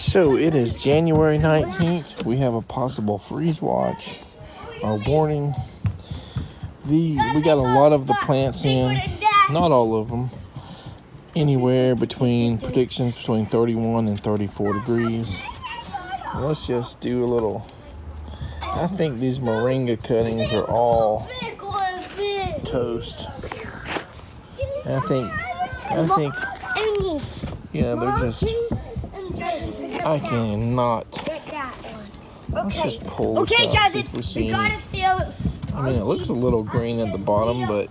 So it is January 19th. We have a possible freeze watch. Our warning. We got a lot of the plants in, not all of them. Anywhere between predictions between 31 and 34 degrees. Let's just do a little. I think these moringa cuttings are all toast. I think, yeah, they're just. I cannot. Let's just pull this out, see if we see any. I mean, it looks a little green at the bottom, but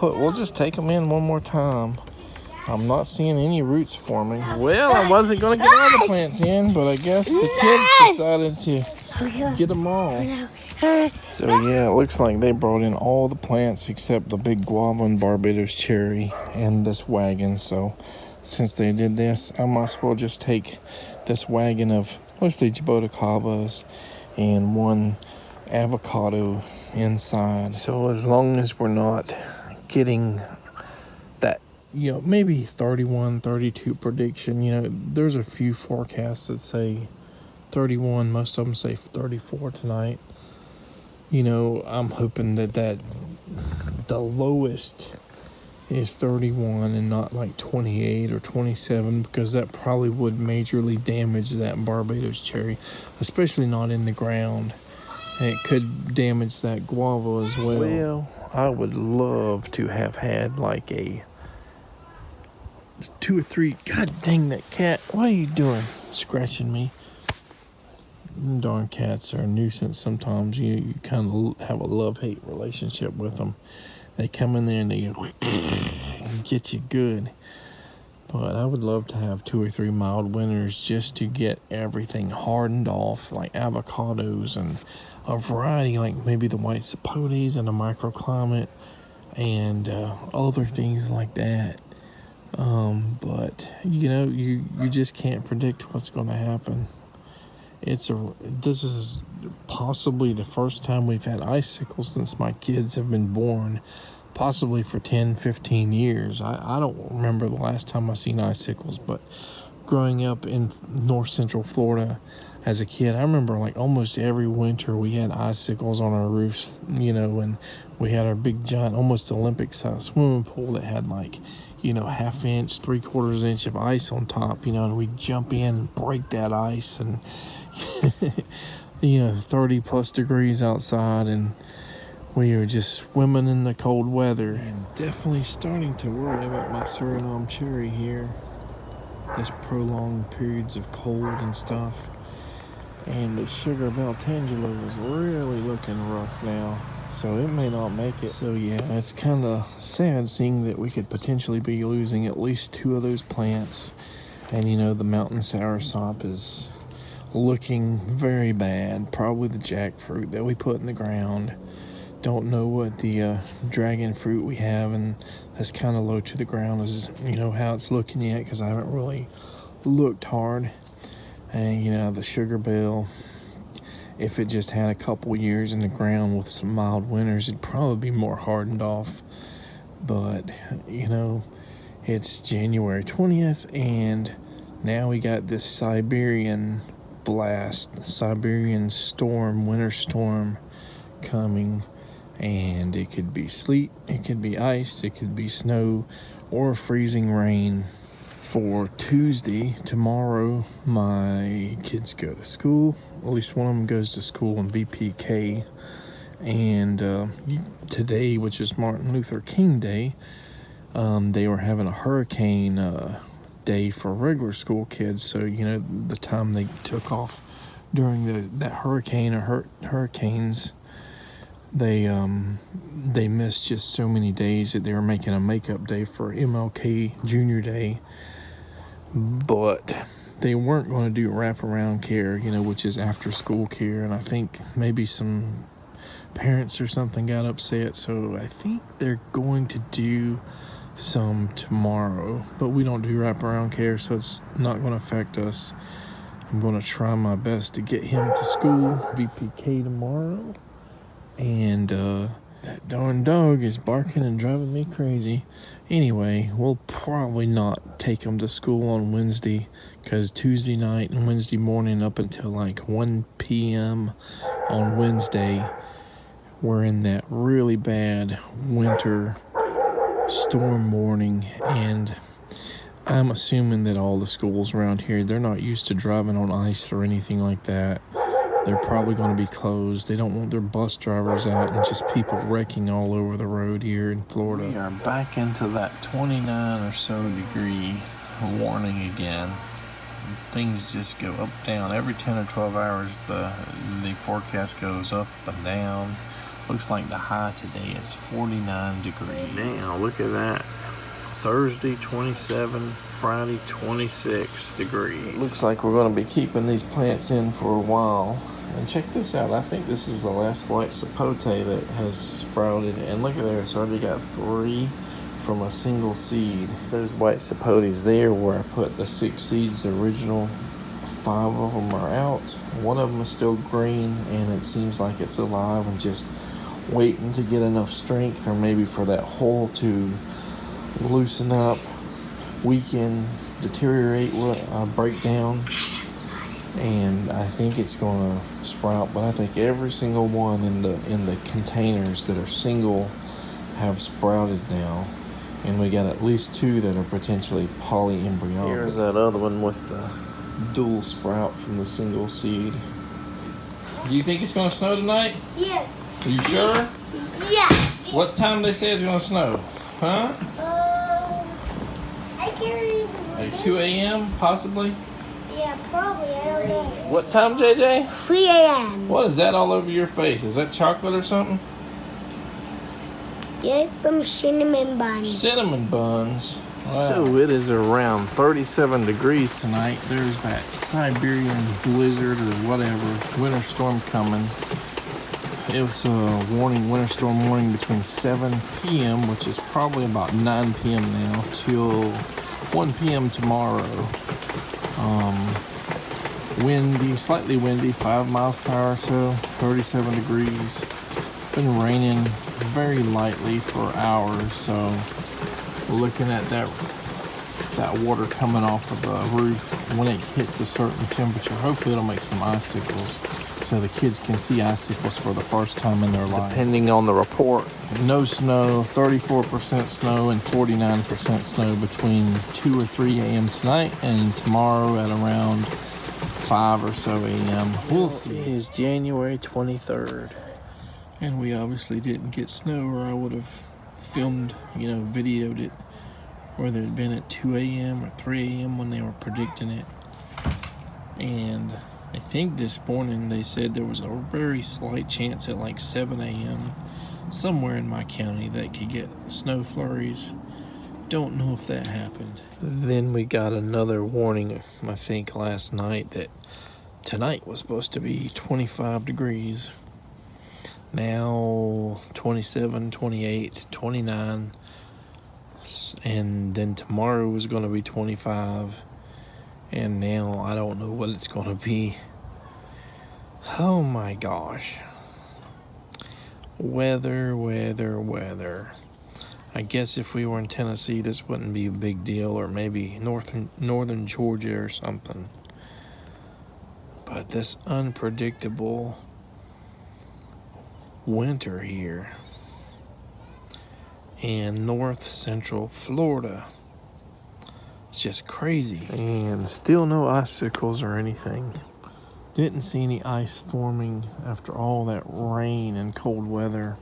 we'll just take them in one more time. I'm not seeing any roots forming. Well, I wasn't going to get all the plants in, but I guess the kids decided to get them all. So yeah, it looks like they brought in all the plants except the big guava and Barbados cherry and this wagon. So since they did this, I might as well just take this wagon of mostly jaboticabas and one avocado inside. So as long as we're not getting that, maybe 31, 32 prediction, there's a few forecasts that say 31, most of them say 34 tonight. I'm hoping that the lowest is 31 and not like 28 or 27, because that probably would majorly damage that Barbados cherry, especially not in the ground. And it could damage that guava as well. Well, I would love to have had like a 2 or 3. God dang, that cat. What are you doing? Scratching me. Darn cats are a nuisance sometimes. You kind of have a love-hate relationship with them. They come in there and they get you good. But I would love to have 2 or 3 mild winters just to get everything hardened off, like avocados and a variety, like maybe the white sapotes and a microclimate and other things like that. But you just can't predict what's going to happen. This is possibly the first time we've had icicles since my kids have been born, possibly for 10, 15 years. I don't remember the last time I seen icicles, but growing up in north central Florida as a kid, I remember like almost every winter we had icicles on our roofs, and we had our big giant, almost Olympic size swimming pool that had like, half inch, 3/4 inch of ice on top, and we'd jump in and break that ice and 30 plus degrees outside, and we were just swimming in the cold weather. And definitely starting to worry about my Suriname cherry here. This prolonged periods of cold and stuff. And the Sugar Bell Tangelo is really looking rough now, so it may not make it. So yeah, it's kind of sad seeing that we could potentially be losing at least 2 of those plants. And the mountain soursop is looking very bad. Probably the jackfruit that we put in the ground. Don't know what the dragon fruit we have, and that's kind of low to the ground is how it's looking yet, because I haven't really looked hard. And the Sugar Bell, if it just had a couple years in the ground with some mild winters, it'd probably be more hardened off. But it's January 20th, and now we got this Siberian blast, Siberian storm, winter storm coming. And it could be sleet, it could be ice, it could be snow, or freezing rain. For Tuesday, tomorrow, my kids go to school. At least one of them goes to school in VPK. And today, which is Martin Luther King Day, they were having a hurricane day for regular school kids. So, the time they took off during that hurricane or hurricanes, they missed just so many days that they were making a makeup day for MLK Junior Day. But they weren't going to do wraparound care, which is after school care. And I think maybe some parents or something got upset. So I think they're going to do some tomorrow. But we don't do wraparound care, so it's not going to affect us. I'm going to try my best to get him to school, VPK tomorrow. And that darn dog is barking and driving me crazy. Anyway, we'll probably not take them to school on Wednesday because Tuesday night and Wednesday morning up until like 1 p.m. on Wednesday, we're in that really bad winter storm warning, and I'm assuming that all the schools around here, they're not used to driving on ice or anything like that. They're probably going to be closed. They don't want their bus drivers out and just people wrecking all over the road here in Florida. We are back into that 29 or so degree warning again. Things just go up, down. Every 10 or 12 hours, the forecast goes up and down. Looks like the high today is 49 degrees. Now, look at that. Thursday, 27, Friday, 26 degrees. It looks like we're going to be keeping these plants in for a while. And check this out. I think this is the last white sapote that has sprouted. And look at there, it's already got 3 from a single seed. Those white sapotes there where I put the 6 seeds, the original 5 of them are out. 1 of them is still green, and it seems like it's alive and just waiting to get enough strength, or maybe for that hole to loosen up, weaken, deteriorate, break down, and I think it's going to sprout. But I think every single one in the containers that are single have sprouted now, and we got at least 2 that are potentially polyembryonic. Here's that other one with the dual sprout from the single seed. Do you think it's going to snow tonight? Yes. Are you sure? Yeah. What time they say it's going to snow? Huh? I can't remember. Like 2 a.m. possibly? Yeah, probably. I don't know. What time, JJ? 3 a.m. What is that all over your face? Is that chocolate or something? Yeah, from cinnamon buns. Cinnamon buns. Wow. So it is around 37 degrees tonight. There's that Siberian blizzard or whatever, winter storm coming. It was a winter storm warning between 7 p.m., which is probably about 9 p.m. now, till 1 p.m. tomorrow. Windy, slightly windy, 5 miles per hour or so, 37 degrees. Been raining very lightly for hours, so we're looking at that water coming off of the roof. When it hits a certain temperature, hopefully it'll make some icicles so the kids can see icicles for the first time in their lives. Depending on the report, no snow, 34% snow and 49% snow between 2 or 3 a.m. tonight and tomorrow at around 5 or so a.m. We'll see. It is January 23rd, and we obviously didn't get snow, or I would have filmed, videoed it, whether it had been at 2 a.m. or 3 a.m. when they were predicting it. And I think this morning they said there was a very slight chance at like 7 a.m. somewhere in my county that could get snow flurries. Don't know if that happened. Then we got another warning, I think last night, that tonight was supposed to be 25 degrees. Now 27, 28, 29. And then tomorrow was going to be 25. And now I don't know what it's going to be. Oh my gosh. Weather. I guess if we were in Tennessee, this wouldn't be a big deal, or maybe northern Georgia or something. But this unpredictable winter here in north central Florida, it's just crazy. And still no icicles or anything. Didn't see any ice forming after all that rain and cold weather.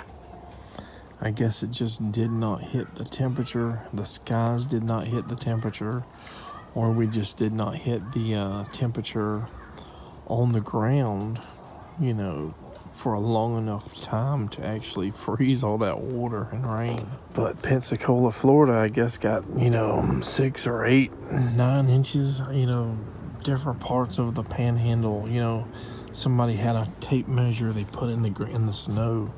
I guess it just did not hit the temperature. The skies did not hit the temperature, or we just did not hit the temperature on the ground, for a long enough time to actually freeze all that water and rain. But Pensacola, Florida, I guess got, 6 or 8, 9 inches, different parts of the panhandle. Somebody had a tape measure they put in the snow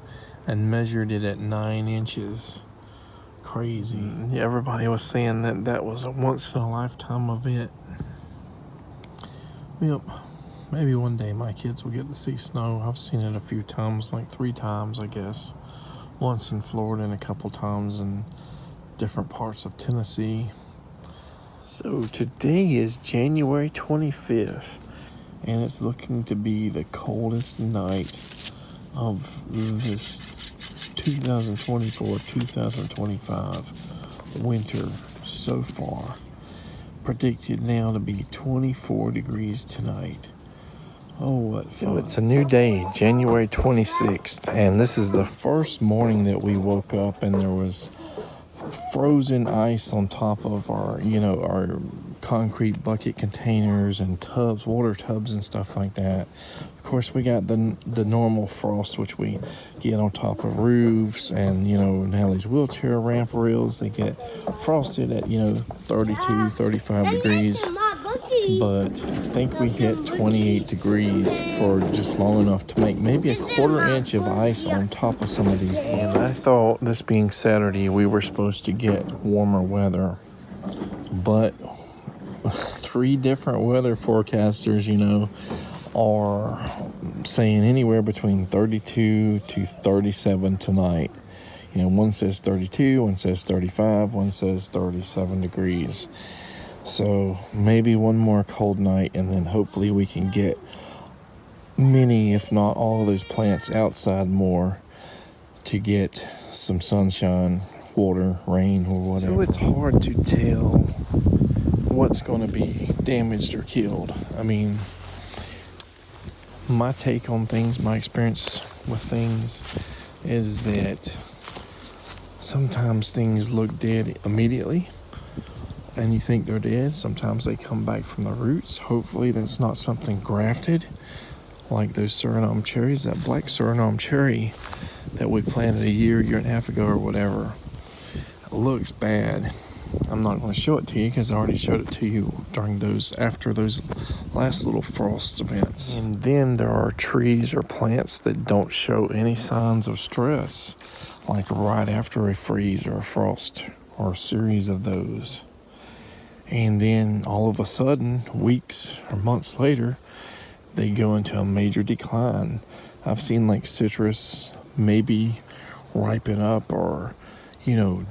and measured it at 9 inches. Crazy. Everybody was saying that was a once in a lifetime event. Yep. Maybe one day my kids will get to see snow. I've seen it a few times, like 3 times, I guess. Once in Florida and a couple times in different parts of Tennessee. So today is January 25th, and it's looking to be the coldest night of this 2024-2025 winter so far. Predicted now to be 24 degrees tonight. Oh, what fun. So it's a new day, January 26th, and this is the first morning that we woke up and there was frozen ice on top of our concrete bucket containers and tubs, water tubs and stuff like that. Of course, we got the normal frost, which we get on top of roofs and, Nellie's wheelchair ramp rails. They get frosted at, 32, 35 degrees. But I think we hit 28 degrees for just long enough to make maybe a quarter inch of ice on top of some of these. And I thought, this being Saturday, we were supposed to get warmer weather. But 3 different weather forecasters, are saying anywhere between 32 to 37 tonight. One says 32, one says 35, one says 37 degrees. So maybe one more cold night, and then hopefully we can get many, if not all, of those plants outside more to get some sunshine, water, rain, or whatever. So it's hard to tell what's going to be damaged or killed. I mean, my take on things, my experience with things is that sometimes things look dead immediately and you think they're dead. Sometimes they come back from the roots. Hopefully that's not something grafted like those Suriname cherries, that black Suriname cherry that we planted a year and a half ago or whatever. It looks bad. I'm not going to show it to you because I already showed it to you after those last little frost events. And then there are trees or plants that don't show any signs of stress, like right after a freeze or a frost or a series of those. And then all of a sudden, weeks or months later, they go into a major decline. I've seen like citrus maybe ripen up or,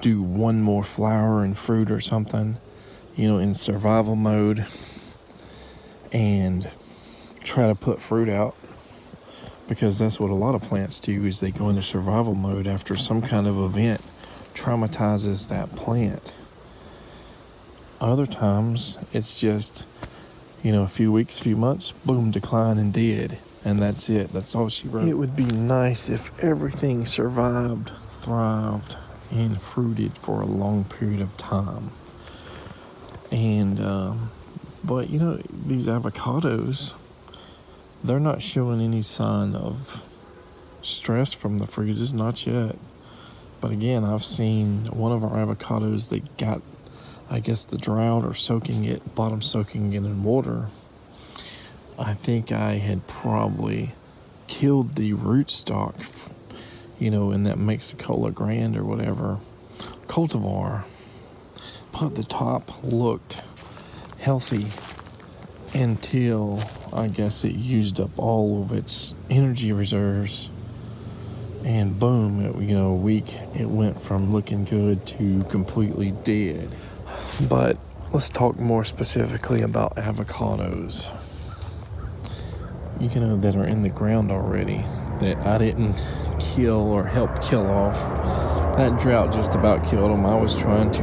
do one more flower and fruit or something, in survival mode and try to put fruit out, because that's what a lot of plants do, is they go into survival mode after some kind of event traumatizes that plant. Other times it's just, a few weeks, few months, boom, decline and dead, and that's it. That's all she wrote. It would be nice if everything survived, thrived, and fruited for a long period of time. And but these avocados, they're not showing any sign of stress from the freezes, not yet. But again, I've seen one of our avocados that got, I guess, the drought or soaking it in water. I think I had probably killed the rootstock, in that Mexicola Grand or whatever cultivar. But the top looked healthy until, I guess, it used up all of its energy reserves. And boom, a week, it went from looking good to completely dead. But let's talk more specifically about avocados, that are in the ground already, that I didn't kill or help kill off. That drought just about killed them. I was trying to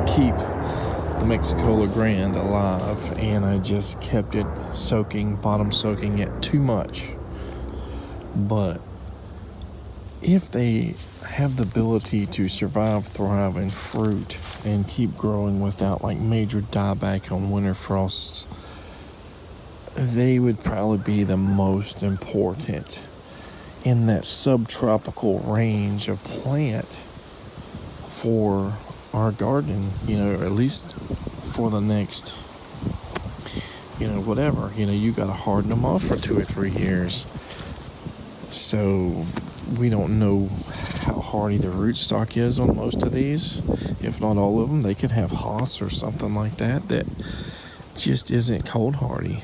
keep the Mexicola Grand alive, and I just kept it bottom soaking it too much. But if they have the ability to survive, thrive, and fruit and keep growing without like major dieback on winter frosts, they would probably be the most important in that subtropical range of plant for our garden, at least for the next, whatever, you got to harden them off for 2 or 3 years. So we don't know how hardy the rootstock is on most of these. If not all of them, they could have Haas or something like that just isn't cold hardy.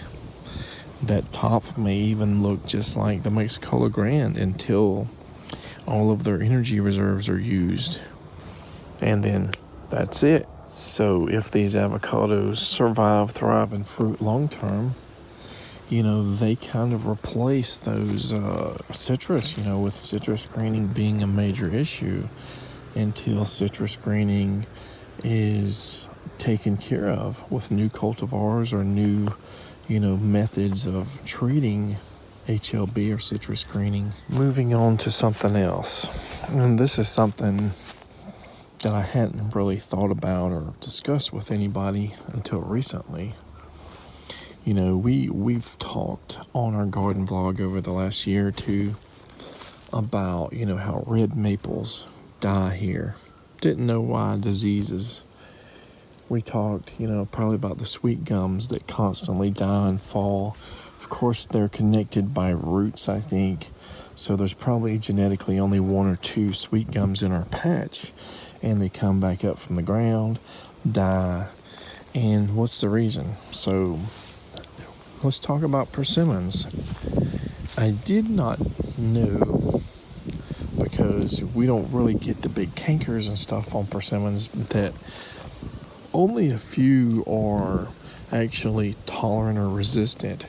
That top may even look just like the Mexicola Grand until all of their energy reserves are used. And then that's it. So if these avocados survive, thrive, and fruit long term, they kind of replace those citrus, with citrus greening being a major issue until citrus greening is taken care of with new cultivars or new, methods of treating HLB or citrus greening. Moving on to something else. And this is something that I hadn't really thought about or discussed with anybody until recently. We've talked on our garden vlog over the last year or two about, how red maples die here. Didn't know why diseases. We talked, probably about the sweet gums that constantly die and fall. Of course, they're connected by roots, I think. So there's probably genetically only one or two sweet gums in our patch. And they come back up from the ground, die. And what's the reason? So let's talk about persimmons. I did not know, because we don't really get the big cankers and stuff on persimmons, that only a few are actually tolerant or resistant.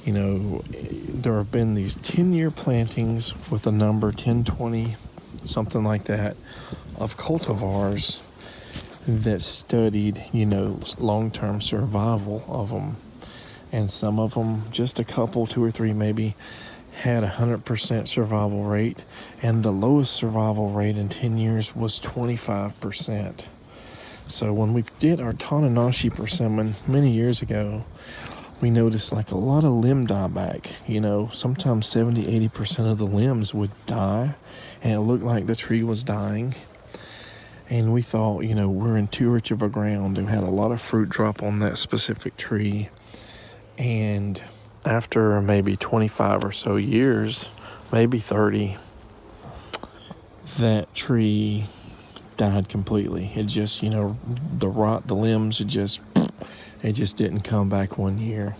There have been these 10-year plantings with a number 10, 20, something like that, of cultivars that studied, long-term survival of them. And some of them, just a couple, 2 or 3 maybe, had 100% survival rate. And the lowest survival rate in 10 years was 25%. So when we did our Tananashi persimmon many years ago, we noticed like a lot of limb dieback. Sometimes 70-80% of the limbs would die, and it looked like the tree was dying. And we thought, we're in too rich of a ground and had a lot of fruit drop on that specific tree. And after maybe 25 or so years, maybe 30, that tree died completely. It just, the limbs, it just didn't come back one year.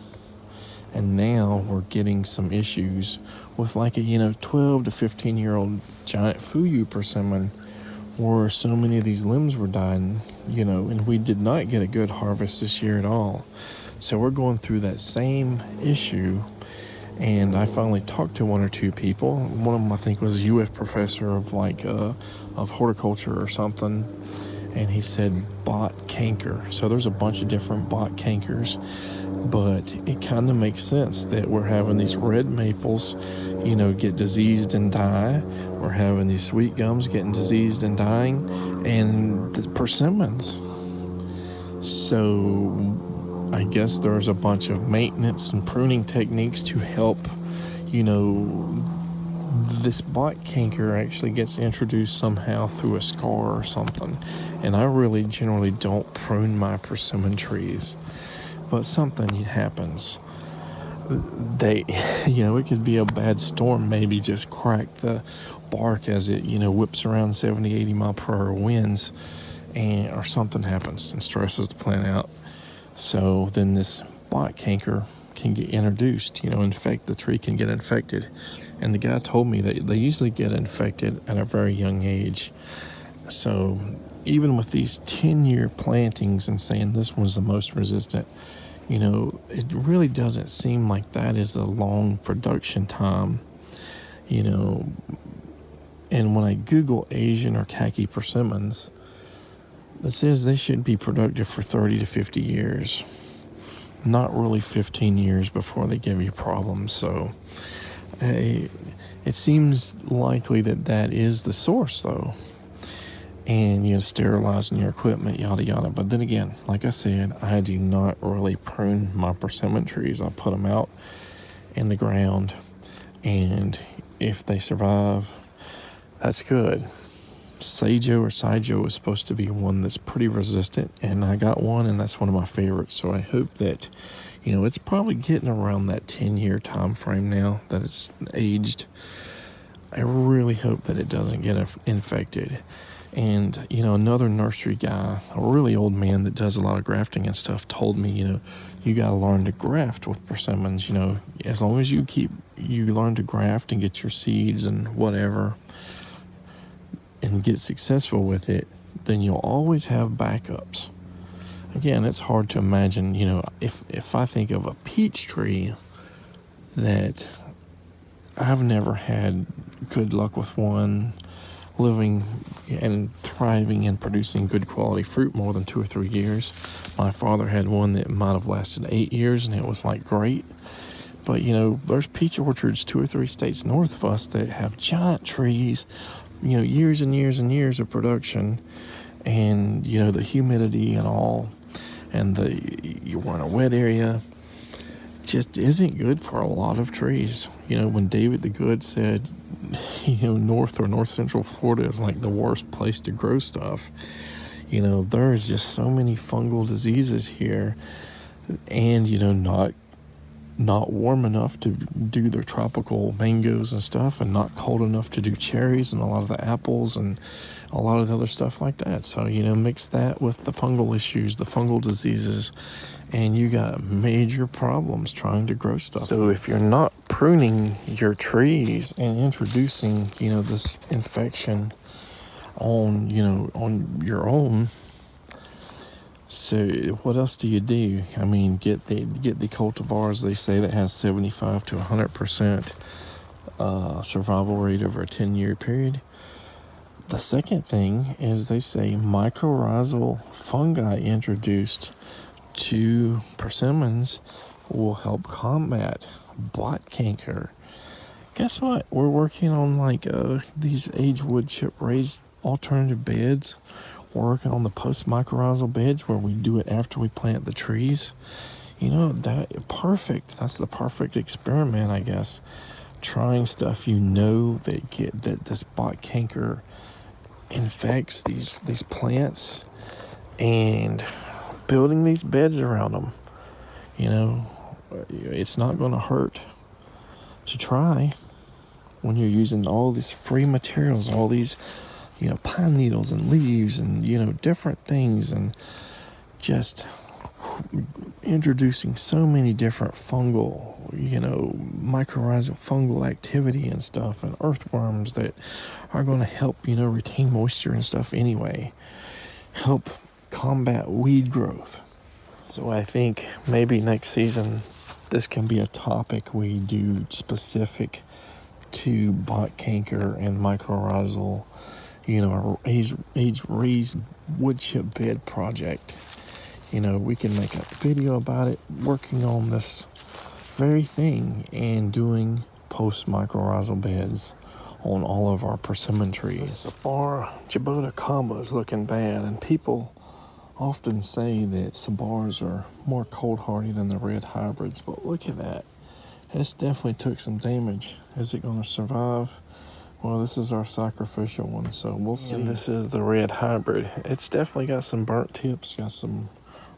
And now we're getting some issues with like a, 12 to 15-year-old giant Fuyu persimmon, where so many of these limbs were dying, and we did not get a good harvest this year at all. So we're going through that same issue, and I finally talked to 1 or 2 people. One of them, I think, was a UF professor of horticulture or something, and he said bot canker. So there's a bunch of different bot cankers, but it kind of makes sense that we're having these red maples, get diseased and die. We're having these sweet gums getting diseased and dying, and the persimmons. So I guess there's a bunch of maintenance and pruning techniques to help, this bot canker actually gets introduced somehow through a scar or something. And I really generally don't prune my persimmon trees, but something happens. It could be a bad storm, maybe just crack the bark as it, whips around 70, 80 mile per hour winds, or something happens and stresses the plant out. So then this bot canker can get introduced, the tree can get infected. And the guy told me that they usually get infected at a very young age. So even with these 10-year plantings and saying this one's the most resistant, it really doesn't seem like that is a long production time, And when I Google Asian or khaki persimmons, it says they should be productive for 30 to 50 years. Not really 15 years before they give you problems. So it seems likely that is the source, though. And, sterilizing your equipment, yada, yada. But then again, like I said, I do not really prune my persimmon trees. I put them out in the ground, and if they survive, that's good. Seijo or Saijo is supposed to be one that's pretty resistant, and I got one, and that's one of my favorites. So I hope that, it's probably getting around that 10-year time frame now that it's aged. I really hope that it doesn't get infected. And, another nursery guy, a really old man that does a lot of grafting and stuff, told me, you got to learn to graft with persimmons. As long as you learn to graft and get your seeds and whatever, and get successful with it, then you'll always have backups. Again, it's hard to imagine, if I think of a peach tree that I've never had good luck with one living and thriving and producing good quality fruit more than 2 or 3 years. My father had one that might have lasted 8 years, and it was like great. But there's peach orchards 2 or 3 states north of us that have giant trees, years and years and years of production, and the humidity and all, and you're in a wet area, just isn't good for a lot of trees. When David the Good said, north or north central Florida is like the worst place to grow stuff, there's just so many fungal diseases here, and not warm enough to do their tropical mangoes and stuff, and not cold enough to do cherries and a lot of the apples and a lot of the other stuff like that. So mix that with the fungal issues, the fungal diseases, and you got major problems trying to grow stuff. So if you're not pruning your trees and introducing this infection on your own, so what else do you do? I mean, get the cultivars, they say, that has 75 to 100% survival rate over a 10-year period. The second thing is, they say mycorrhizal fungi introduced to persimmons will help combat bot canker. Guess what? We're working on these aged wood chip raised alternative beds. We're working on the post mycorrhizal beds where we do it after we plant the trees. That perfect. That's the perfect experiment, I guess. Trying stuff that this bot canker infects these plants, and building these beds around them. It's not going to hurt to try when you're using all these free materials, all these pine needles and leaves and different things, and just introducing so many different fungal, mycorrhizal fungal activity and stuff, and earthworms that are going to help retain moisture and stuff anyway, help combat weed growth. So I think maybe next season this can be a topic we do specific to bot canker and mycorrhizal, age raised wood chip bed project. We can make a video about it, working on this very thing and doing post mycorrhizal beds on all of our persimmon trees. The Sabar Jabota combo is looking bad, and people often say that Sabars are more cold hardy than the red hybrids, but look at that. This definitely took some damage. Is it going to survive? Well, this is our sacrificial one, so we'll see. And this is the red hybrid. It's definitely got some burnt tips, got some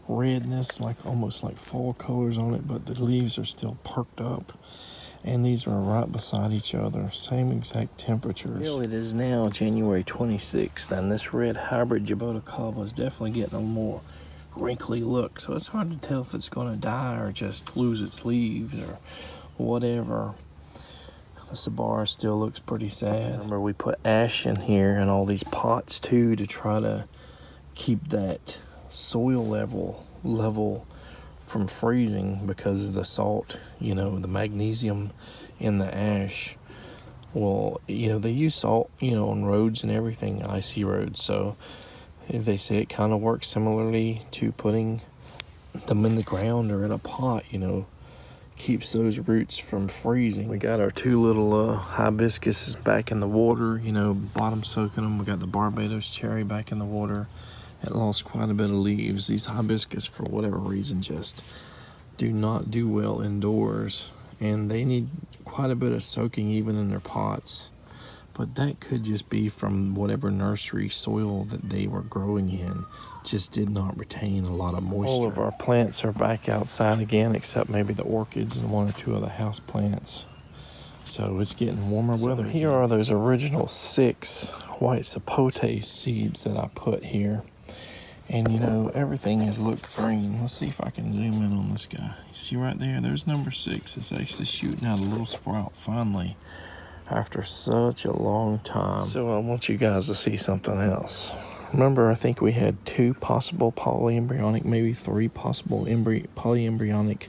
redness, almost like fall colors on it, but the leaves are still perked up. And these are right beside each other, same exact temperatures. Well, it is now January 26th, and this red hybrid Jabota Cava is definitely getting a more wrinkly look. So it's hard to tell if it's going to die or just lose its leaves or whatever. The Sabar still looks pretty sad. Remember, we put ash in here and all these pots too to try to keep that soil level from freezing because of the salt, the magnesium in the ash. Well, they use salt, on roads and everything, icy roads. So they say it kind of works similarly to putting them in the ground or in a pot, keeps those roots from freezing. We got our 2 little hibiscuses back in the water, bottom soaking them. We got the Barbados cherry back in the water. It lost quite a bit of leaves. These hibiscus, for whatever reason, just do not do well indoors, and they need quite a bit of soaking even in their pots. But that could just be from whatever nursery soil that they were growing in just did not retain a lot of moisture. All of our plants are back outside again, except maybe the orchids and 1 or 2 of the house plants. So it's getting warmer weather. Here are those original 6 white sapote seeds that I put here. And everything has looked green. Let's see if I can zoom in on this guy. You see right there? There's number 6. It's actually shooting out a little sprout finally after such a long time. So I want you guys to see something else. remember, I think we had 2 possible polyembryonic, maybe 3 possible polyembryonic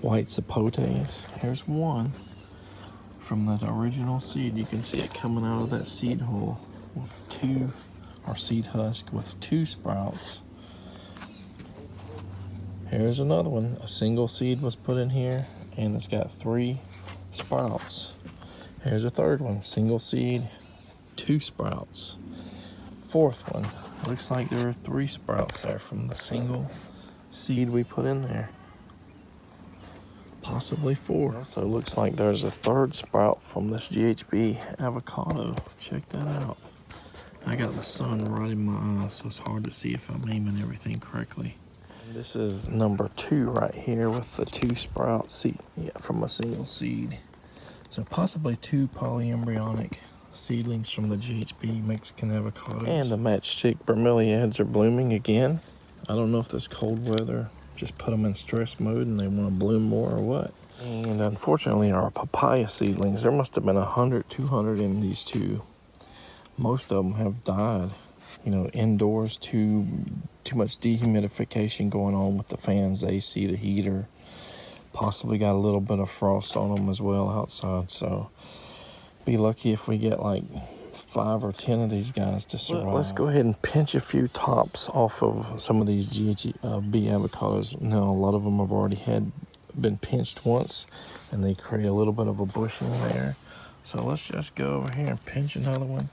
white sapotes. Here's one from that original seed. You can see it coming out of that seed hole with 2, or seed husk with 2 sprouts. Here's another one. A single seed was put in here, and it's got 3 sprouts. Here's a third one. Single seed, 2 sprouts. Fourth one. Looks like there are 3 sprouts there from the single seed we put in there. Possibly 4. So it looks like there's a 3rd sprout from this GHB avocado. Check that out. I got the sun right in my eyes, so it's hard to see if I'm aiming everything correctly. This is number 2 right here with the 2 sprout seed, from a single seed. So possibly 2 polyembryonic seedlings from the GHB Mexican avocados. And the matchstick bromeliads are blooming again. I don't know if this cold weather just put them in stress mode and they want to bloom more or what. And unfortunately, our papaya seedlings, there must have been 100, 200 in these 2. Most of them have died. You know, indoors, too much dehumidification going on with the fans, the AC, the heater. Possibly got a little bit of frost on them as well outside. So be lucky if we get like 5 or 10 of these guys to survive. Let's go ahead and pinch a few tops off of some of these GHB avocados. Now, a lot of them have already been pinched once, and they create a little bit of a bushing there. So let's just go over here and pinch another one.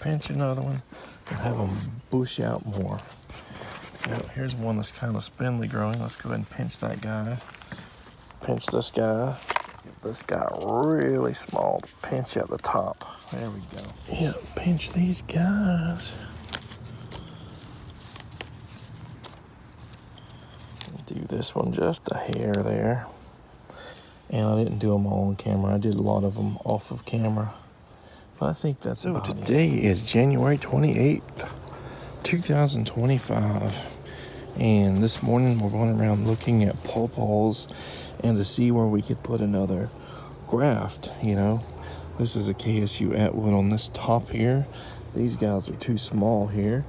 Pinch another one. And have them bush out more. Here's one that's kind of spindly growing. Let's go ahead and pinch that guy. Pinch this guy. Get this guy really small. Pinch at the top. There we go. Yeah, pinch these guys. Do this one just a hair there. And I didn't do them all on camera. I did a lot of them off of camera. But I think that's about it. Today is January 28th, 2025. And this morning we're going around looking at pawpaws and to see where we could put another graft, you know. This is a KSU Atwood on this top here. These guys are too small here,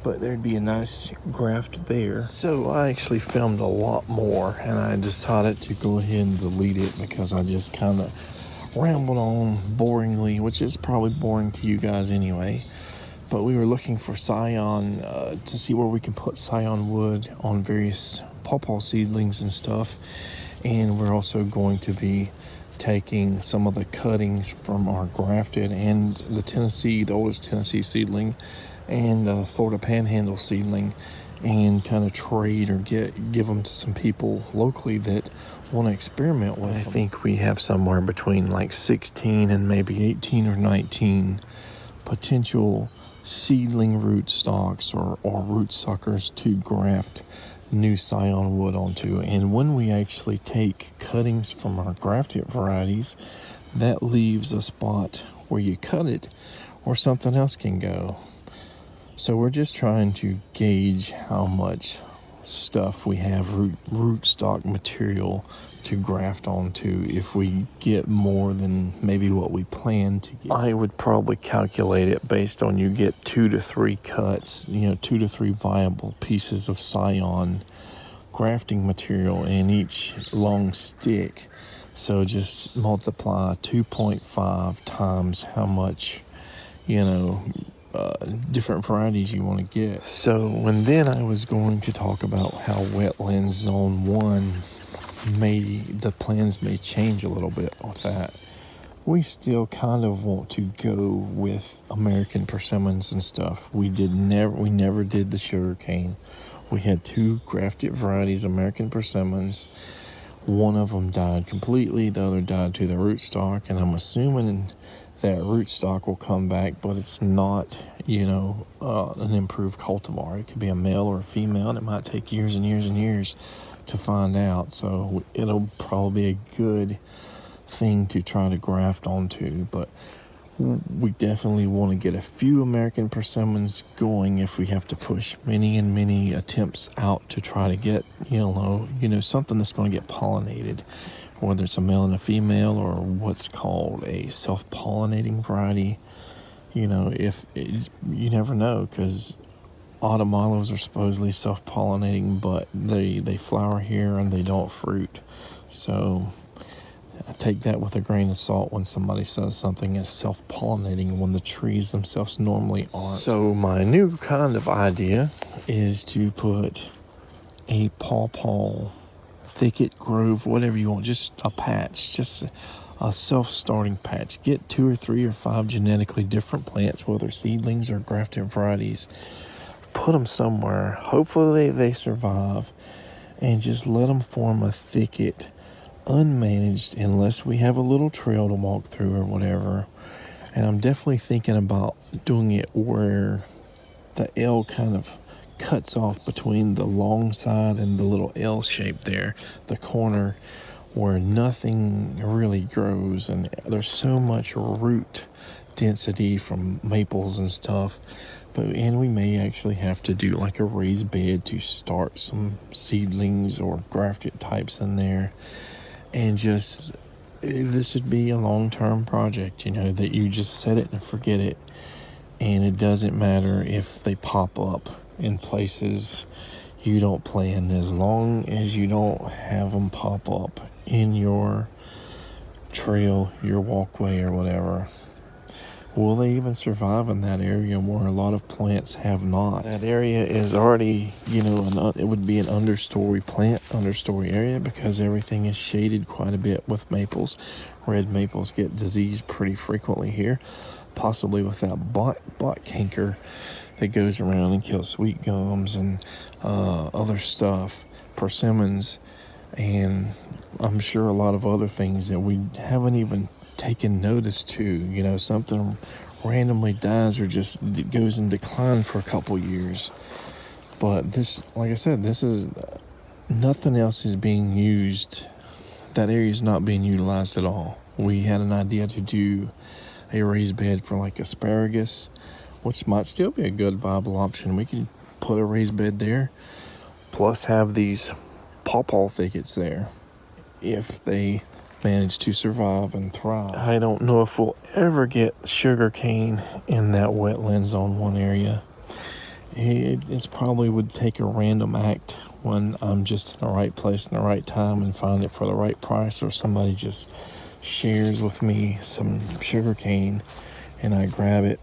but there'd be a nice graft there. So I actually filmed a lot more, and I decided to go ahead and delete it because I just kind of rambled on boringly, which is probably boring to you guys anyway. But we were looking for scion to see where we can put scion wood on various pawpaw seedlings and stuff. And we're also going to be taking some of the cuttings from our grafted and the oldest Tennessee seedling, and the Florida Panhandle seedling, and kind of trade or give them to some people locally that want to experiment with them. I think we have somewhere between like 16 and maybe 18 or 19 potential seedling root stocks or root suckers to graft new scion wood onto. And when we actually take cuttings from our grafted varieties, that leaves a spot where you cut it or something else can go. So we're just trying to gauge how much stuff we have, root stock material to graft onto. If we get more than maybe what we plan to get, I would probably calculate it based on you get 2 to 3 cuts, 2 to 3 viable pieces of scion grafting material in each long stick. So just multiply 2.5 times how much, different varieties you want to get. So when then I was going to talk about how wetlands zone 1 the plans may change a little bit with that. We still kind of want to go with American persimmons and stuff. We never did the sugarcane. We had 2 grafted varieties, American persimmons. One of them died completely, the other died to the rootstock, and I'm assuming that rootstock will come back, but it's not, an improved cultivar. It could be a male or a female, and it might take years and years and years to find out. So it'll probably be a good thing to try to graft onto, but we definitely want to get a few American persimmons going if we have to push many and many attempts out to try to get, something that's going to get pollinated, whether it's a male and a female or what's called a self-pollinating variety. you never know, because autumn olives are supposedly self-pollinating, but they flower here and they don't fruit. So I take that with a grain of salt when somebody says something is self-pollinating when the trees themselves normally aren't. So my new kind of idea is to put a pawpaw thicket, grove, whatever you want, just a patch, just a self-starting patch. Get 2 or 3 or 5 genetically different plants, whether seedlings or grafted varieties. Put them somewhere. Hopefully they survive, and just let them form a thicket, unmanaged, unless we have a little trail to walk through or whatever. And I'm definitely thinking about doing it where the L kind of cuts off between the long side and the little L shape there, the corner where nothing really grows, and there's so much root density from maples and stuff. And we may actually have to do like a raised bed to start some seedlings or grafted types in there. And just, this would be a long-term project, that you just set it and forget it. And it doesn't matter if they pop up in places you don't plan, as long as you don't have them pop up in your trail, your walkway, or whatever. Will they even survive in that area where a lot of plants have not? That area is already, it would be an understory area, because everything is shaded quite a bit with maples. Red maples get disease pretty frequently here, possibly with that bot canker that goes around and kills sweet gums and other stuff, persimmons, and I'm sure a lot of other things that we haven't even taken notice to. Something randomly dies or just goes in decline for a couple years. But this, like I said, this is nothing else is being used. That area is not being utilized at all. We had an idea to do a raised bed for like asparagus, which might still be a good viable option. We could put a raised bed there, plus have these pawpaw thickets there if they manage to survive and thrive. I don't know if we'll ever get sugar cane in that wetlands on one area. It's probably would take a random act when I'm just in the right place in the right time and find it for the right price, or somebody just shares with me some sugar cane and I grab it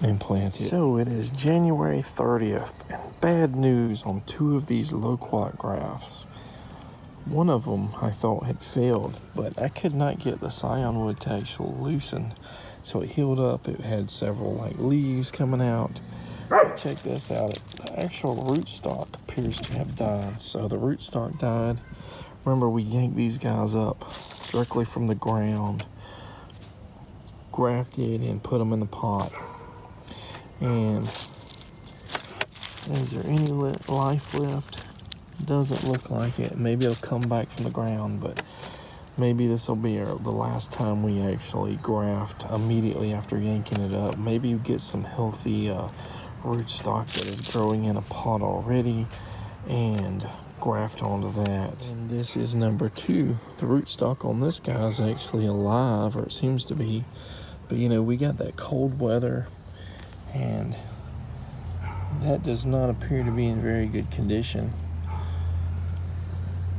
and plant it. So it is January 30th, and bad news on 2 of these loquat grafts. One of them I thought had failed, but I could not get the scion wood to actually loosen. So it healed up. It had several leaves coming out. Check this out. The actual rootstock appears to have died. So the rootstock died. Remember, we yanked these guys up directly from the ground, grafted, and put them in the pot. And is there any life left? Doesn't look like it. Maybe it'll come back from the ground, but maybe this will be the last time we actually graft immediately after yanking it up. Maybe you get some healthy rootstock that is growing in a pot already and graft onto that. And this is number 2. The rootstock on this guy is actually alive, or it seems to be. But we got that cold weather, and that does not appear to be in very good condition.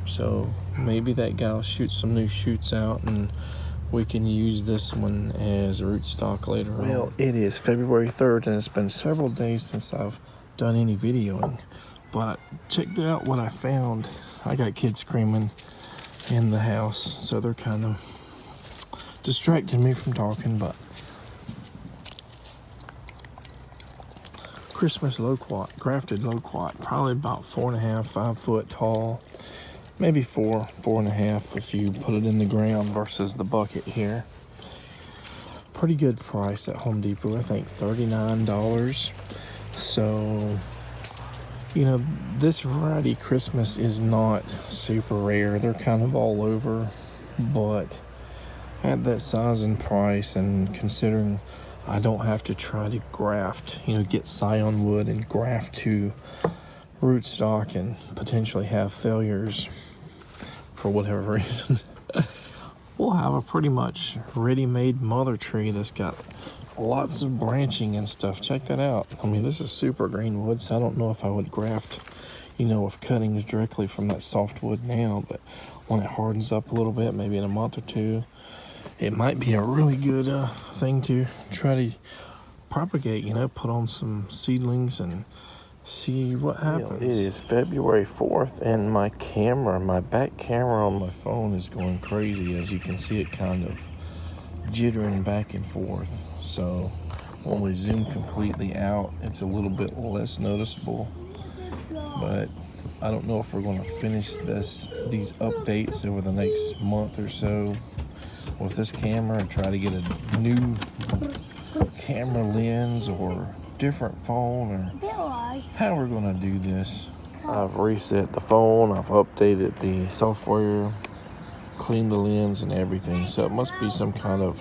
So maybe that guy will shoot some new shoots out, and we can use this one as rootstock later on. Well, it is February 3rd, and it's been several days since I've done any videoing. But check out what I found. I got kids screaming in the house, so they're kind of distracting me from talking. But Christmas loquat, grafted loquat, probably about 4.5, 5 foot tall. Maybe 4.5 if you put it in the ground versus the bucket here. Pretty good price at Home Depot, I think $39. So, this variety Christmas is not super rare. They're kind of all over, but at that size and price, and considering I don't have to try to graft, get scion wood and graft to rootstock and potentially have failures for whatever reason. We'll have a pretty much ready-made mother tree that's got lots of branching and stuff. Check that out. I mean, this is super green wood, so I don't know if I would graft, with cuttings directly from that softwood now, but when it hardens up a little bit, maybe in a month or two, it might be a really good thing to try to propagate, put on some seedlings and see what happens. It is February 4th, and my back camera on my phone is going crazy. As you can see, it kind of jittering back and forth. So when we zoom completely out, it's a little bit less noticeable. But I don't know if we're going to finish these updates over the next month or so with this camera and try to get a new camera lens or different phone, or how we're going to do this. I've reset the phone, I've updated the software, cleaned the lens and everything, so it must be some kind of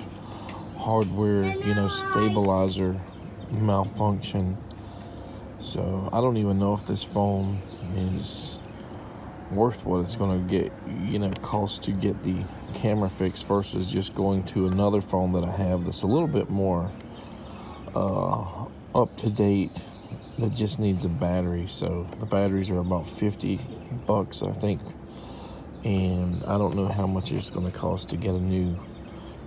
hardware, stabilizer malfunction. So I don't even know if this phone is worth what it's going to get, cost to get the camera fixed versus just going to another phone that I have that's a little bit more up to date, that just needs a battery. So the batteries are about $50, I think, and I don't know how much it's going to cost to get a new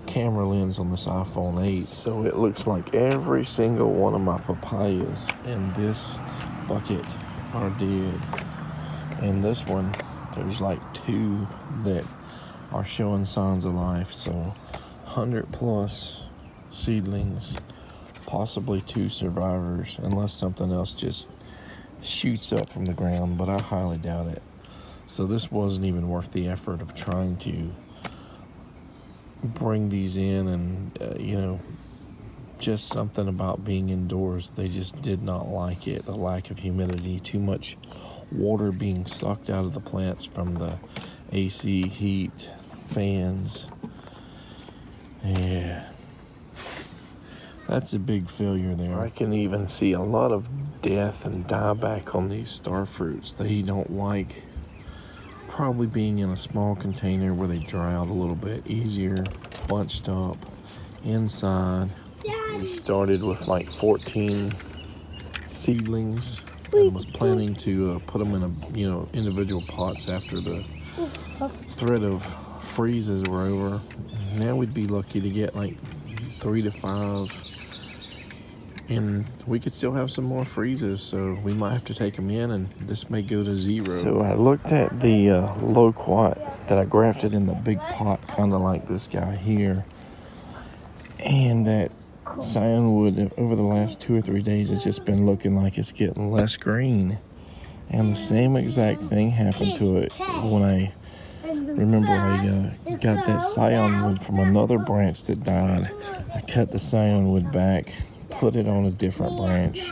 camera lens on this iPhone 8. So it looks like every single one of my papayas in this bucket are dead, and this one, there's like 2 that are showing signs of life. So 100 plus seedlings, possibly 2 survivors, unless something else just shoots up from the ground, but I highly doubt it. So this wasn't even worth the effort of trying to bring these in, and just something about being indoors, they just did not like it. The lack of humidity, too much water being sucked out of the plants from the AC, heat, fans. Yeah, that's a big failure there. I can even see a lot of death and dieback on these star fruits. They don't like probably being in a small container where they dry out a little bit easier, bunched up inside. We started with like 14 seedlings and was planning to put them in individual pots after the threat of freezes were over. Now we'd be lucky to get like 3 to 5, and we could still have some more freezes, so we might have to take them in, and this may go to 0. So I looked at the loquat that I grafted in the big pot, kind of like this guy here, and that cyanwood over the last 2 or 3 days has just been looking like it's getting less green, and the same exact thing happened to it when I got that cyanwood from another branch that died. I cut the cyanwood back, put it on a different branch,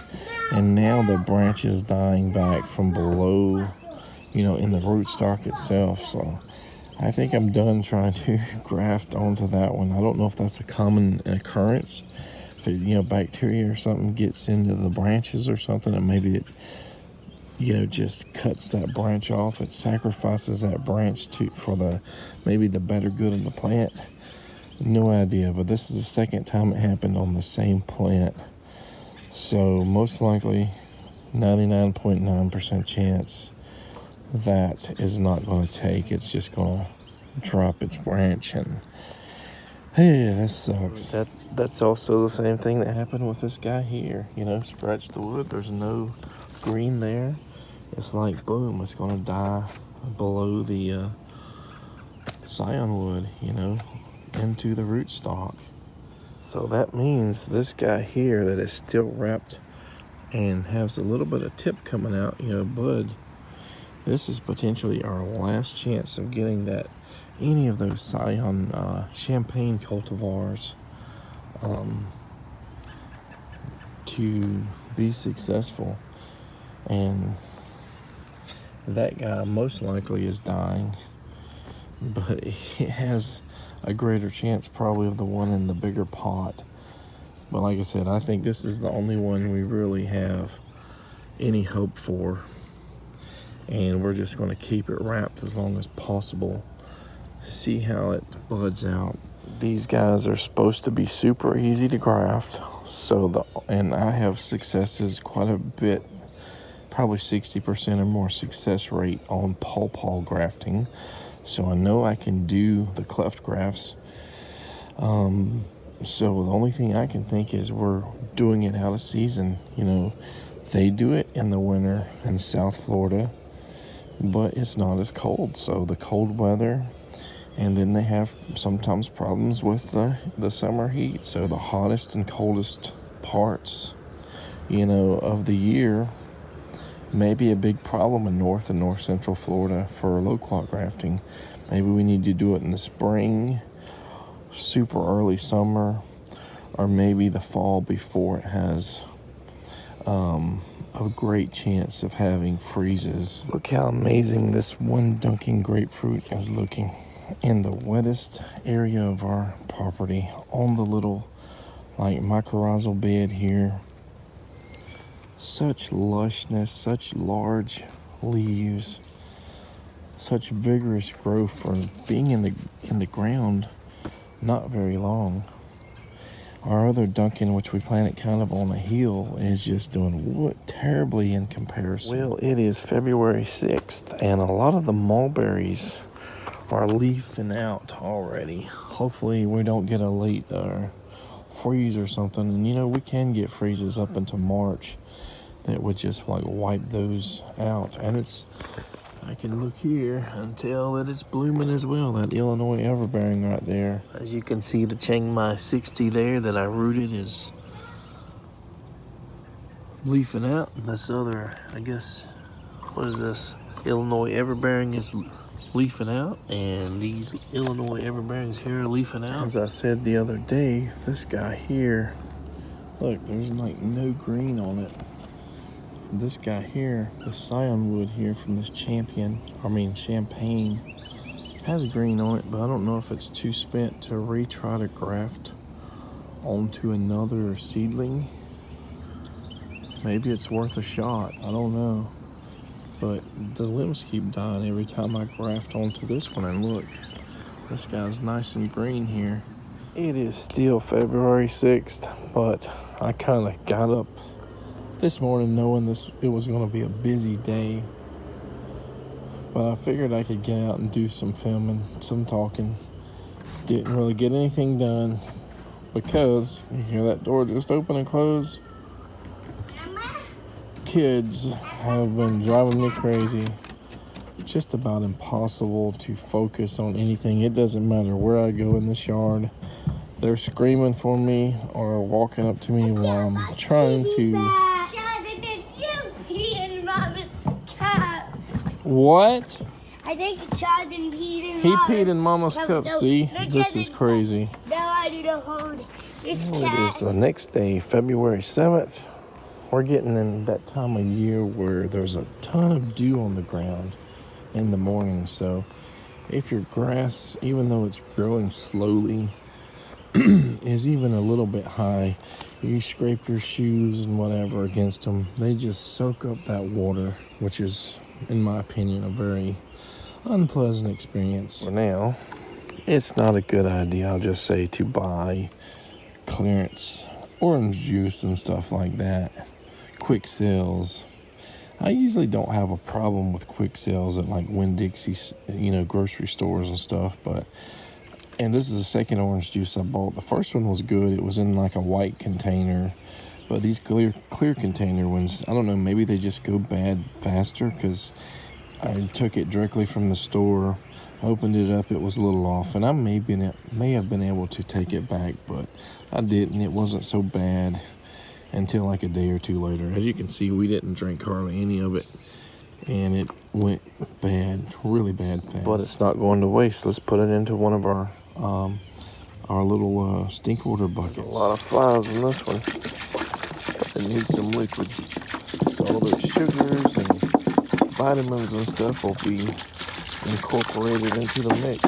and now the branch is dying back from below, in the rootstock itself. So I think I'm done trying to graft onto that one. I don't know if that's a common occurrence, if bacteria or something gets into the branches or something, and maybe it just cuts that branch off. It sacrifices that branch for maybe the better good of the plant. No idea, but this is the second time it happened on the same plant. So most likely 99.9% chance that is not going to take. It's just going to drop its branch, and hey, that sucks. That's also the same thing that happened with this guy here. Scratch the wood, there's no green there. It's like boom, it's going to die below the cyanwood, into the rootstock. So that means this guy here that is still wrapped and has a little bit of tip coming out, bud, this is potentially our last chance of getting any of those champagne cultivars to be successful. And that guy most likely is dying, but it has a greater chance probably of the one in the bigger pot. But like I said, I think this is the only one we really have any hope for, and we're just going to keep it wrapped as long as possible, see how it buds out. These guys are supposed to be super easy to graft. And I have successes quite a bit, probably 60% or more success rate on pawpaw grafting. So I know I can do the cleft grafts. So the only thing I can think is we're doing it out of season. You know, they do it in the winter in South Florida, but it's not as cold. So the cold weather, and then they have sometimes problems with the summer heat. So the hottest and coldest parts, you know, of the year may be a big problem in North and North Central Florida for loquat grafting. Maybe we need to do it in the spring, super early summer, or maybe the fall before it has a great chance of having freezes. Look how amazing this one Dunkin' grapefruit is looking in the wettest area of our property on the little like mycorrhizal bed here. Such lushness, such large leaves, such vigorous growth for being in the ground not very long. Our other Dunkin', which we planted kind of on a hill, is just doing terribly in comparison. Well, it is February 6th, and a lot of the mulberries are leafing out already. Hopefully we don't get a late freeze or something. And you know, we can get freezes up into March that would just like wipe those out. And I can look here and tell that it's blooming as well, that Illinois everbearing right there. As you can see, the Chiang Mai 60 there that I rooted is leafing out. And this other, I guess, what is this? Illinois everbearing is leafing out, and these Illinois everbearings here are leafing out. As I said the other day, this guy here, look, there's like no green on it. This guy here, the Scionwood here from this champagne, has green on it, but I don't know if it's too spent to retry to graft onto another seedling. Maybe it's worth a shot, I don't know. But the limbs keep dying every time I graft onto this one, and look, this guy's nice and green here. It is still February 6th, but I kind of got up this morning knowing it was going to be a busy day, but I figured I could get out and do some filming, some talking. Didn't really get anything done because you hear that door just open and close. Kids have been driving me crazy. Just about impossible to focus on anything. It doesn't matter where I go in this yard. They're screaming for me or walking up to me while I'm trying to... What? I think Charles peed in He peed in Mama's cup. See? This is crazy. No, I need to hold this cat. It is the next day, February 7th. We're getting in that time of year where there's a ton of dew on the ground in the morning. So if your grass, even though it's growing slowly, is even a little bit high, you scrape your shoes and whatever against them, they just soak up that water, which is, in my opinion, a very unpleasant experience. For now, it's not a good idea, I'll just say, to buy clearance orange juice and stuff like that. Quick sales. I usually don't have a problem with quick sales at like Winn-Dixie, grocery stores and stuff, and this is the second orange juice I bought. The first one was good. It was in like a white container, but these clear container ones, I don't know, maybe they just go bad faster because I took it directly from the store, opened it up, it was a little off, and I may have been able to take it back, but I didn't. It wasn't so bad until like a day or two later. As you can see, we didn't drink hardly any of it, and it went bad, really bad fast. But it's not going to waste. Let's put it into one of our little stink order buckets. There's a lot of flies in this one. It needs some liquid. So all those sugars and vitamins and stuff will be incorporated into the mix.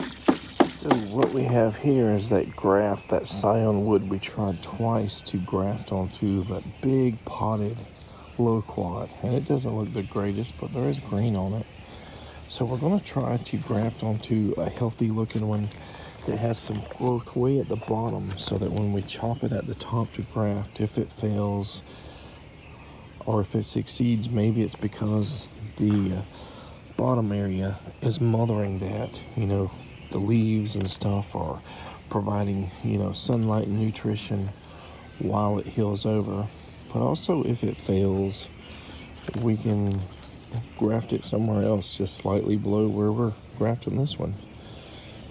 So what we have here is that graft, that Scionwood we tried twice to graft onto that big potted loquat, and it doesn't look the greatest, but there is green on it. So we're going to try to graft onto a healthy looking one that has some growth way at the bottom, so that when we chop it at the top to graft, if it fails or if it succeeds, maybe it's because the bottom area is mothering that, the leaves and stuff are providing, sunlight and nutrition while it heals over. But also, if it fails, we can graft it somewhere else, just slightly below where we're grafting this one.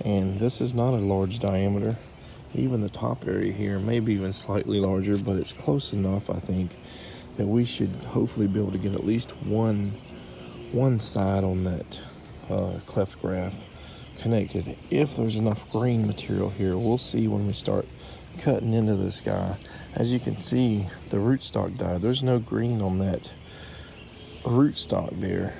And this is not a large diameter. Even the top area here, maybe even slightly larger, but it's close enough, I think, that we should hopefully be able to get at least one side on that cleft graft connected. If there's enough green material here, we'll see when we start cutting into this guy. As you can see, the rootstock died. There's no green on that rootstock there.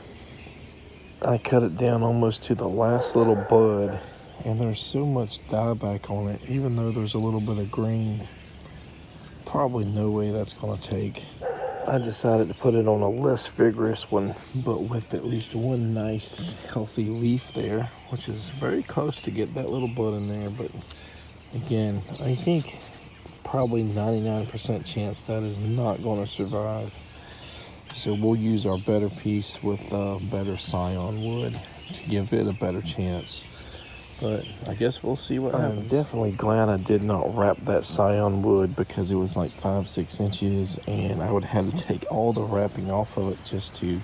I cut it down almost to the last little bud, and there's so much dieback on it, even though there's a little bit of green. Probably no way that's gonna take. I decided to put it on a less vigorous one, but with at least one nice healthy leaf there, which is very close to get that little bud in there. But again, I think probably 99% chance that is not going to survive. So we'll use our better piece with better scion wood to give it a better chance. But I guess we'll see what happens. I'm definitely glad I did not wrap that scion wood, because it was like 5-6 inches, and I would have had to take all the wrapping off of it just to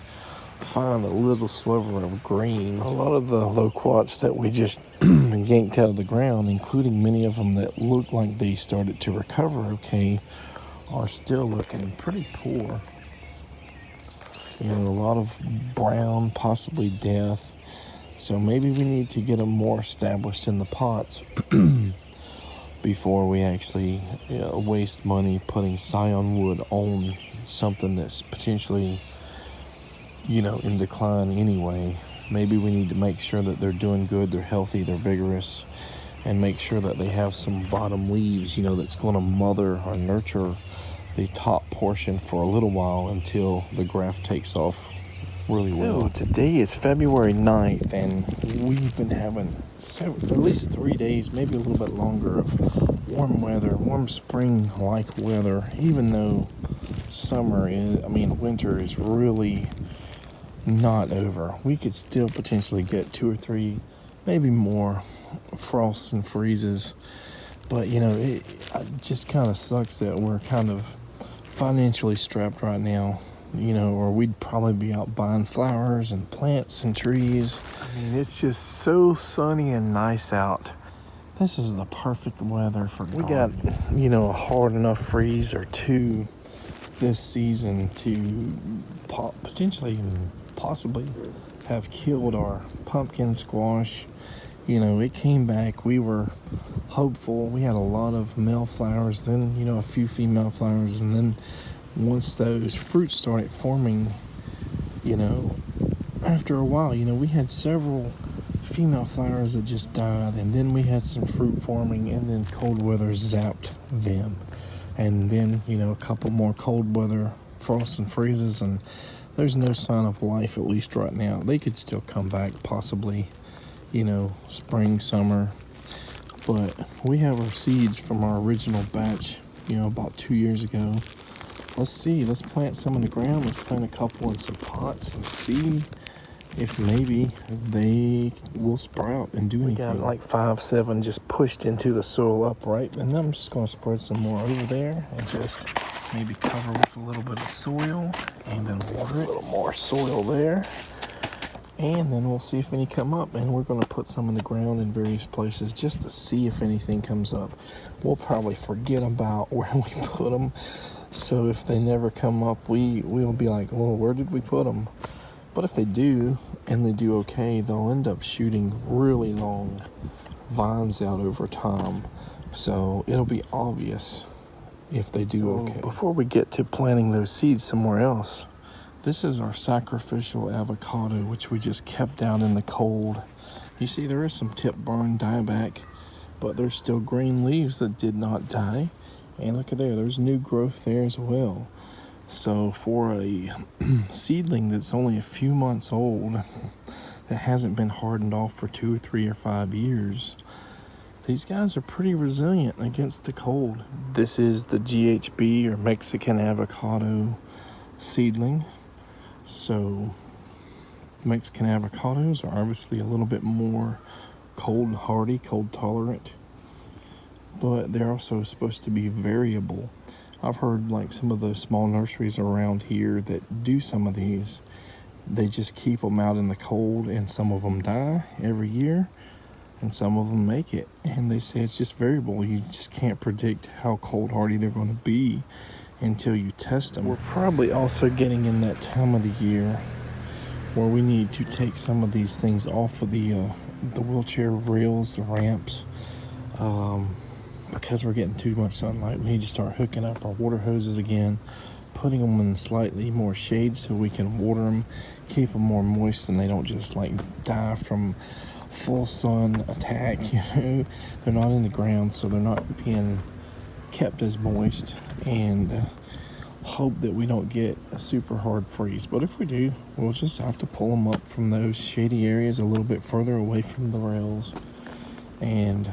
find a little sliver of green. A lot of the loquats that we just yanked out of the ground, including many of them that look like they started to recover okay, are still looking pretty poor. A lot of brown, possibly death. So maybe we need to get them more established in the pots before we actually waste money putting scion wood on something that's potentially, in decline anyway. Maybe we need to make sure that they're doing good, they're healthy, they're vigorous, and make sure that they have some bottom leaves, that's going to mother or nurture the top portion for a little while until the graft takes off really well. So today is February 9th, and we've been having at least 3 days, maybe a little bit longer, of warm weather, warm spring-like weather, even though winter is really not over. We could still potentially get 2 or 3, maybe more frosts and freezes. But, it just kind of sucks that we're kind of financially strapped right now. Or we'd probably be out buying flowers and plants and trees. It's just so sunny and nice out. This is the perfect weather for gardening. We got, a hard enough freeze or two this season to possibly have killed our pumpkin squash. It came back. We were hopeful. We had a lot of male flowers, then, a few female flowers, and then once those fruits started forming, after a while, we had several female flowers that just died, and then we had some fruit forming, and then cold weather zapped them. And then, a couple more cold weather frosts and freezes, and there's no sign of life, at least right now. They could still come back, possibly, spring, summer. But we have our seeds from our original batch, about 2 years ago. Let's plant some in the ground. Let's plant a couple in some pots and see if maybe they will sprout and do anything. We got like 5-7 just pushed into the soil upright, and then I'm just going to spread some more over there and just maybe cover with a little bit of soil, and then water it. A little more soil there, and then we'll see if any come up. And we're going to put some in the ground in various places just to see if anything comes up. We'll probably forget about where we put them. So if they never come up, we'll be like, well, where did we put them? But if they do, and they do okay, they'll end up shooting really long vines out over time. So it'll be obvious if they do okay. Before we get to planting those seeds somewhere else, this is our sacrificial avocado, which we just kept out in the cold. You see, there is some tip burn dieback, but there's still green leaves that did not die. And look at there's new growth there as well. So for a seedling that's only a few months old, that hasn't been hardened off for 2 or 3 or 5 years, these guys are pretty resilient against the cold. This is the GHB, or Mexican avocado seedling. So Mexican avocados are obviously a little bit more cold hardy, cold tolerant, but they're also supposed to be variable. I've heard like some of those small nurseries around here that do some of these, they just keep them out in the cold, and some of them die every year and some of them make it. And they say it's just variable. You just can't predict how cold hardy they're going to be until you test them. We're probably also getting in that time of the year where we need to take some of these things off of the wheelchair rails, the ramps, because we're getting too much sunlight. We need to start hooking up our water hoses again, putting them in slightly more shade so we can water them, keep them more moist, and they don't just like die from full sun attack. You know, they're not in the ground, so they're not being kept as moist, and hope that we don't get a super hard freeze. But if we do, we'll just have to pull them up from those shady areas a little bit further away from the rails and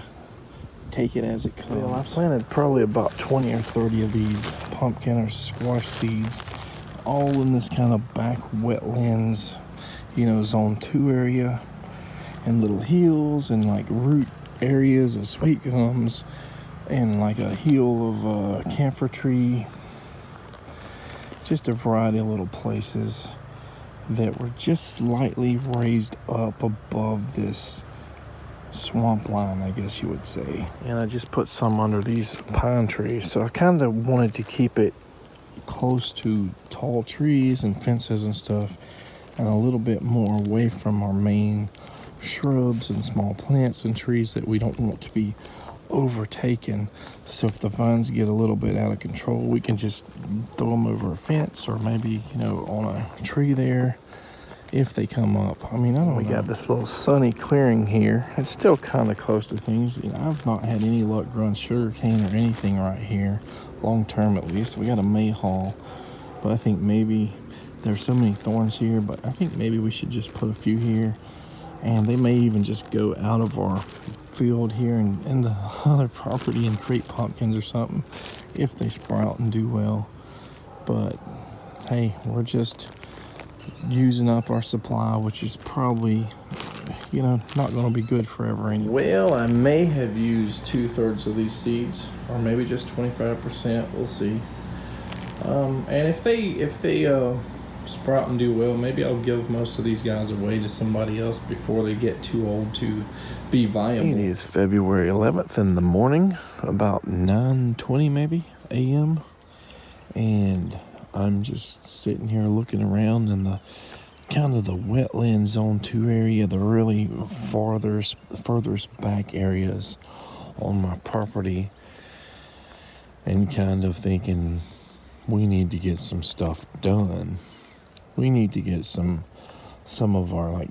take it as it comes. Well, I planted probably about 20 or 30 of these pumpkin or squash seeds all in this kind of back wetlands, you know, zone 2 area, and little hills and like root areas of sweet gums and like a heel of a camphor tree. Just a variety of little places that were just slightly raised up above this swamp line, I guess you would say. And I just put some under these pine trees, so I kind of wanted to keep it close to tall trees and fences and stuff, and a little bit more away from our main shrubs and small plants and trees that we don't want to be overtaken. So if the vines get a little bit out of control, we can just throw them over a fence, or maybe, you know, on a tree there if they come up. I mean, I don't know. We got this little sunny clearing here. It's still kind of close to things. You know, I've not had any luck growing sugarcane or anything right here, long term at least. We got a mayhaw, but I think maybe there's so many thorns here, but I think maybe we should just put a few here, and they may even just go out of our field here and in the other property and create pumpkins or something if they sprout and do well. But hey, we're just using up our supply, which is probably, you know, not going to be good forever anyway. Well, I may have used 2/3 of these seeds, or maybe just 25%. We'll see. And if they sprout and do well, maybe I'll give most of these guys away to somebody else before they get too old to be viable. It is February 11th in the morning, about 9:20 maybe a.m. and I'm just sitting here looking around in the kind of the wetland zone 2 area, the really furthest back areas on my property, and kind of thinking we need to get some stuff done. We need to get some of our like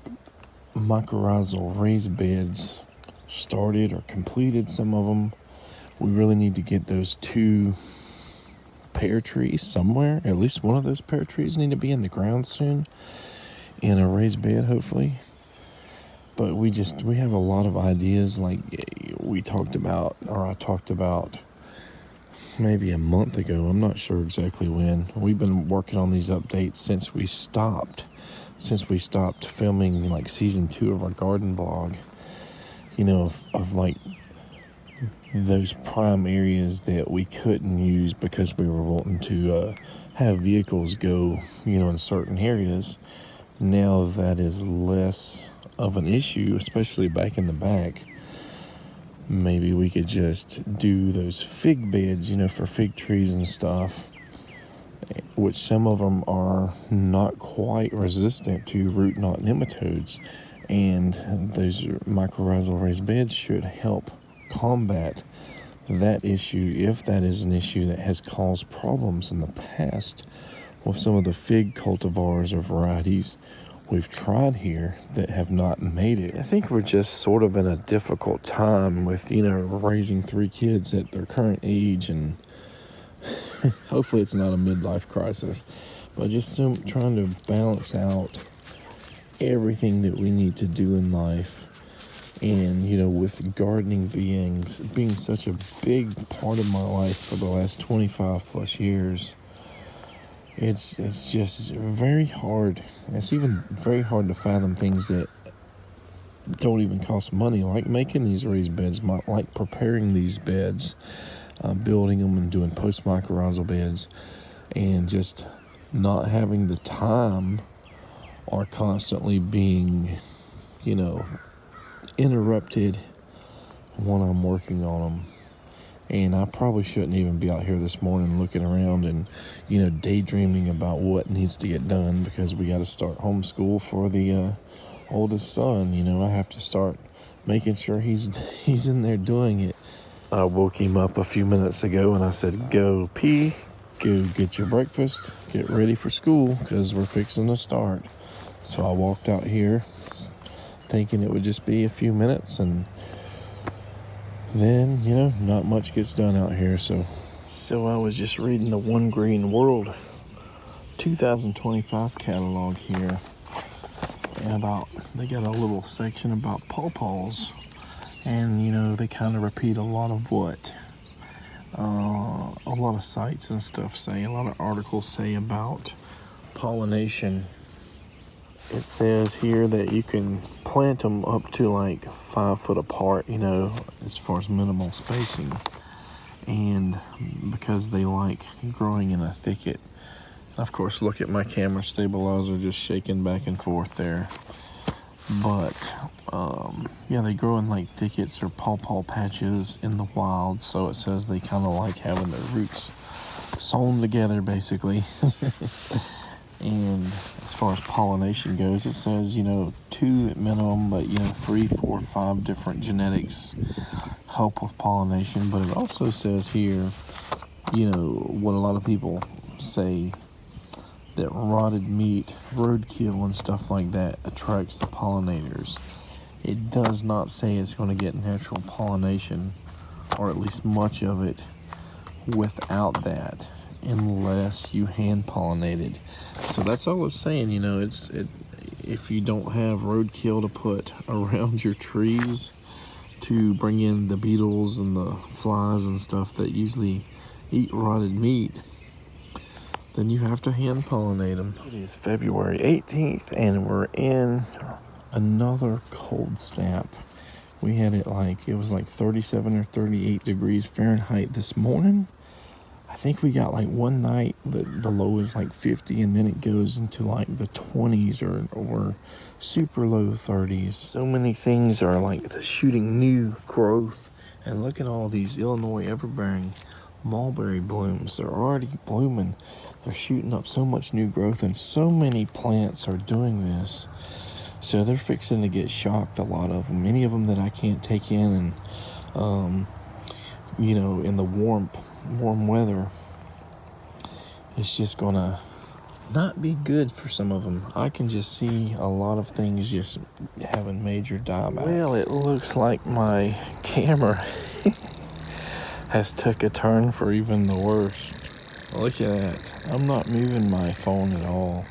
mycorrhizal raised beds started or completed. Some of them, we really need to get those 2 pear trees somewhere. At least one of those pear trees need to be in the ground soon, in a raised bed hopefully. But we have a lot of ideas, like I talked about maybe a month ago. I'm not sure exactly when. We've been working on these updates since we stopped filming like season 2 of our garden vlog, you know, of like those prime areas that we couldn't use because we were wanting to have vehicles go, you know, in certain areas. Now that is less of an issue, especially back in the back. Maybe we could just do those fig beds, you know, for fig trees and stuff, which some of them are not quite resistant to root knot nematodes, and those mycorrhizal raised beds should help combat that issue, if that is an issue that has caused problems in the past with some of the fig cultivars or varieties we've tried here that have not made it. I think we're just sort of in a difficult time with, you know, raising 3 kids at their current age, and hopefully it's not a midlife crisis, but just trying to balance out everything that we need to do in life And, you know, with gardening being such a big part of my life for the last 25 plus years, it's just very hard. It's even very hard to fathom things that don't even cost money, like making these raised beds, like preparing these beds, building them and doing post-mycorrhizal beds, and just not having the time or constantly being, you know, interrupted when I'm working on them. And I probably shouldn't even be out here this morning looking around and, you know, daydreaming about what needs to get done, because we got to start homeschool for the oldest son. You know, I have to start making sure he's in there doing it. I woke him up a few minutes ago and I said, go pee, go get your breakfast, get ready for school, because we're fixing to start. So I walked out here thinking it would just be a few minutes, and then, you know, not much gets done out here. So I was just reading the One Green World 2025 catalog here, and they got a little section about pawpaws, and, you know, they kind of repeat a lot of what a lot of sites and stuff say, a lot of articles say about pollination. It says here that you can plant them up to like 5 foot apart, you know, as far as minimal spacing, and because they like growing in a thicket. Of course, look at my camera stabilizer just shaking back and forth there. But yeah, they grow in like thickets or pawpaw patches in the wild, so it says they kind of like having their roots sewn together, basically. And as far as pollination goes, it says, you know, 2 at minimum, but, you know, 3, 4, 5 different genetics help with pollination. But it also says here, you know, what a lot of people say, that rotted meat, roadkill and stuff like that attracts the pollinators. It does not say it's going to get natural pollination, or at least much of it, without that, unless you hand pollinate it. So that's all it's saying. You know, if you don't have roadkill to put around your trees to bring in the beetles and the flies and stuff that usually eat rotted meat, then you have to hand pollinate them. It is February 18th and we're in another cold snap. We had it was like 37 or 38 degrees Fahrenheit this morning. I think we got like one night that the low is like 50, and then it goes into like the 20s or super low 30s. So many things are like shooting new growth. And look at all these Illinois everbearing mulberry blooms. They're already blooming. They're shooting up so much new growth, and so many plants are doing this. So they're fixing to get shocked, a lot of them. Many of them that I can't take in, and you know, in the warm weather, it's just gonna not be good for some of them. I can just see a lot of things just having major dieback. Well, it looks like my camera has took a turn for even the worst. Look at that. I'm not moving my phone at all.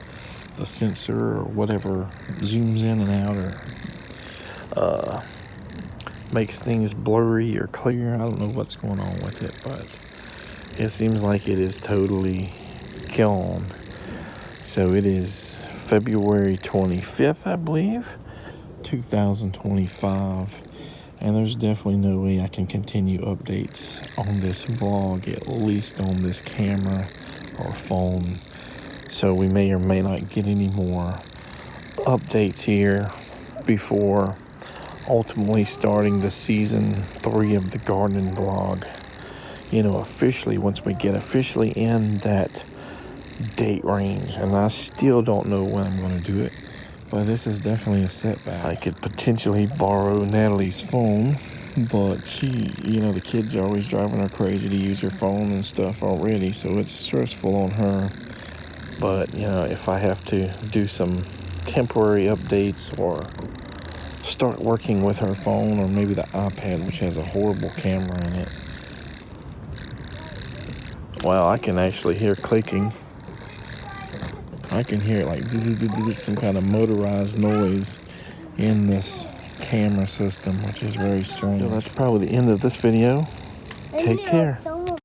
The sensor or whatever zooms in and out, or makes things blurry or clear. I don't know what's going on with it, but it seems like it is totally gone. So it is February 25th, I believe, 2025. And there's definitely no way I can continue updates on this vlog, at least on this camera or phone. So we may or may not get any more updates here before ultimately starting the season 3 of the gardening vlog. You know, officially, once we get officially in that date range. And I still don't know when I'm going to do it. But this is definitely a setback. I could potentially borrow Natalie's phone, but she, you know, the kids are always driving her crazy to use her phone and stuff already, so it's stressful on her. But, you know, if I have to do some temporary updates or start working with her phone, or maybe the iPad, which has a horrible camera in it. Wow, I can actually hear clicking. I can hear like some kind of motorized noise in this camera system, which is very strange. So that's probably the end of this video. Take care.